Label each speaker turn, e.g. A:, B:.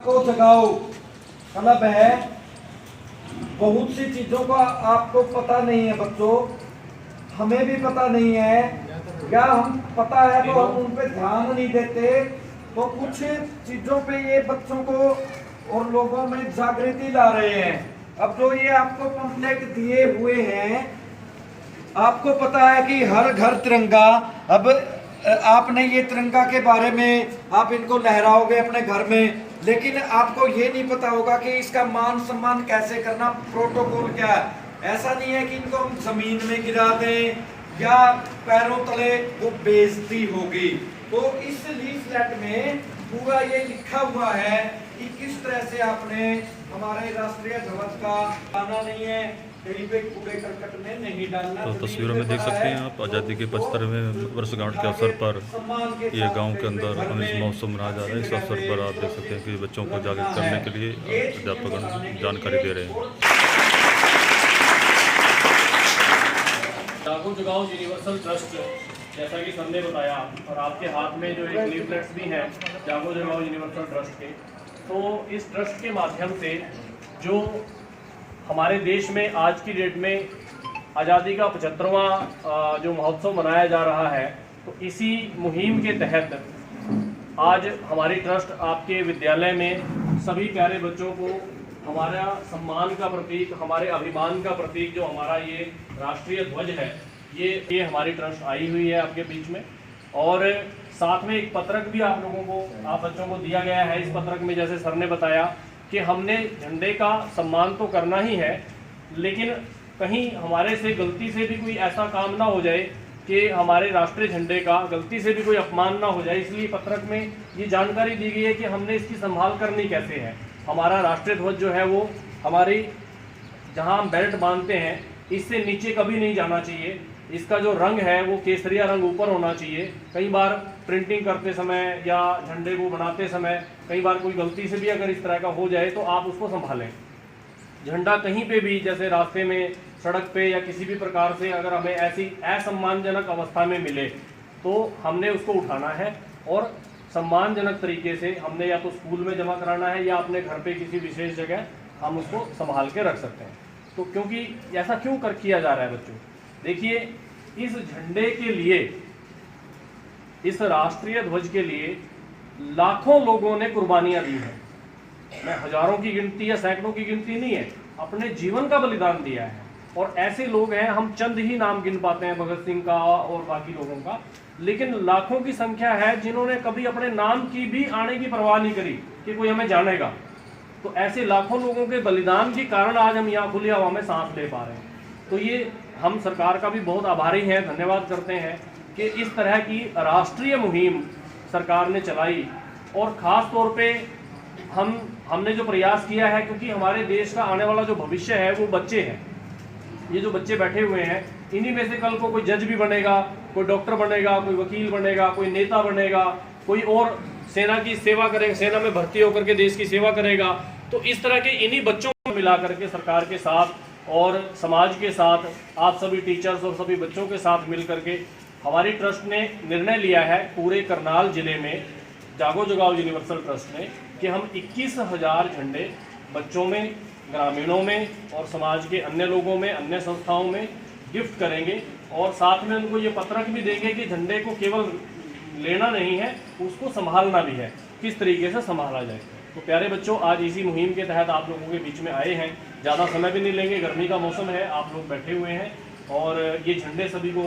A: को जगाओ क्लब है। बहुत सी चीजों का आपको पता नहीं है बच्चों, हमें भी पता नहीं है, या हम पता है तो हम उन पे ध्यान नहीं देते। तो कुछ चीजों पे ये बच्चों को और लोगों में जागृति ला रहे हैं। अब जो ये आपको पंपलेट दिए हुए हैं, आपको पता है कि हर घर तिरंगा। अब आपने ये तिरंगा के बारे में आप इनको लहराओगे अपने घर में, लेकिन आपको ये नहीं पता होगा कि इसका मान सम्मान कैसे करना, प्रोटोकॉल क्या है। ऐसा नहीं है कि इनको हम जमीन में गिरा दें या पैरों तले वो बेइज्जती होगी। तो इस लीफलेट में पूरा ये लिखा हुआ है कि किस तरह से आपने हमारे राष्ट्रीय ध्वज का गाना नहीं है, कहीं पे कूड़े करकट में नहीं डालना।
B: तो तस्वीरों में देख सकते हैं आप आज़ादी के 75वें वर्षगांठ के अवसर पर ये गांव के अंदर अमृत महोत्सव मनाया जा रहा है। इस अवसर पर आप देख सकते हैं कि बच्चों को जागरूक करने के लिए अध्यापक जानकारी दे रहे हैं।
C: जागो जगाओ यूनिवर्सल ट्रस्ट, जैसा कि सर ने बताया, और आपके हाथ में जो एक लीफलेट्स भी हैं जागो जगाओ यूनिवर्सल ट्रस्ट के, तो इस ट्रस्ट के माध्यम से जो हमारे देश में आज की डेट में आज़ादी का 75वां जो महोत्सव मनाया जा रहा है, तो इसी मुहिम के तहत आज हमारी ट्रस्ट आपके विद्यालय में सभी प्यारे बच्चों को हमारा सम्मान का प्रतीक, हमारे अभिमान का प्रतीक जो हमारा ये राष्ट्रीय ध्वज है, ये हमारी ट्रस्ट आई हुई है आपके बीच में। और साथ में एक पत्रक भी आप लोगों को, आप बच्चों को दिया गया है। इस पत्रक में जैसे सर ने बताया कि हमने झंडे का सम्मान तो करना ही है, लेकिन कहीं हमारे से गलती से भी कोई ऐसा काम ना हो जाए कि हमारे राष्ट्रीय झंडे का गलती से भी कोई अपमान ना हो जाए। इसलिए पत्रक में ये जानकारी दी गई है कि हमने इसकी संभाल करनी कैसे है। हमारा राष्ट्रीय ध्वज जो है वो हमारी, जहाँ हम बेल्ट बांधते हैं, इससे नीचे कभी नहीं जाना चाहिए। इसका जो रंग है वो केसरिया रंग ऊपर होना चाहिए। कई बार प्रिंटिंग करते समय या झंडे को बनाते समय कई बार कोई गलती से भी अगर इस तरह का हो जाए तो आप उसको संभालें। झंडा कहीं पे भी, जैसे रास्ते में, सड़क पे या किसी भी प्रकार से अगर हमें ऐसी असम्मानजनक अवस्था में मिले तो हमने उसको उठाना है और सम्मानजनक तरीके से हमने या तो स्कूल में जमा कराना है या अपने घर पे किसी विशेष जगह हम उसको संभाल के रख सकते हैं। तो क्योंकि ऐसा क्यों किया जा रहा है बच्चों, देखिए, इस झंडे के लिए, इस राष्ट्रीय ध्वज के लिए लाखों लोगों ने कुर्बानियां दी हैं। मैं हजारों की गिनती या सैकड़ों की गिनती नहीं है, अपने जीवन का बलिदान दिया है। और ऐसे लोग हैं, हम चंद ही नाम गिन पाते हैं, भगत सिंह का और बाकी लोगों का, लेकिन लाखों की संख्या है जिन्होंने कभी अपने नाम की भी आने की परवाह नहीं करी कि कोई हमें जानेगा। तो ऐसे लाखों लोगों के बलिदान के कारण आज हम यहाँ खुली हवा में सांस ले पा रहे हैं। तो ये हम सरकार का भी बहुत आभारी हैं, धन्यवाद करते हैं कि इस तरह की राष्ट्रीय मुहिम सरकार ने चलाई। और ख़ास तौर पे हमने जो प्रयास किया है, क्योंकि हमारे देश का आने वाला जो भविष्य है वो बच्चे हैं। ये जो बच्चे बैठे हुए हैं, इन्हीं में से कल को कोई जज भी बनेगा, कोई डॉक्टर बनेगा, कोई वकील बनेगा, कोई नेता बनेगा, कोई और सेना की सेवा करेगा, सेना में भर्ती होकर के देश की सेवा करेगा। तो इस तरह के इन्हीं बच्चों को मिला करके सरकार के साथ और समाज के साथ, आप सभी टीचर्स और सभी बच्चों के साथ मिल करके हमारी ट्रस्ट ने निर्णय लिया है, पूरे करनाल जिले में जागो जगाओ यूनिवर्सल ट्रस्ट ने, कि हम 21,000 झंडे बच्चों में, ग्रामीणों में और समाज के अन्य लोगों में, अन्य संस्थाओं में गिफ्ट करेंगे। और साथ में उनको ये पत्रक भी देंगे कि झंडे को केवल लेना नहीं है, उसको संभालना भी है, किस तरीके से संभाला जाए। तो प्यारे बच्चों, आज इसी मुहिम के तहत आप लोगों के बीच में आए हैं। ज़्यादा समय भी नहीं लेंगे, गर्मी का मौसम है, आप लोग बैठे हुए हैं और ये झंडे सभी को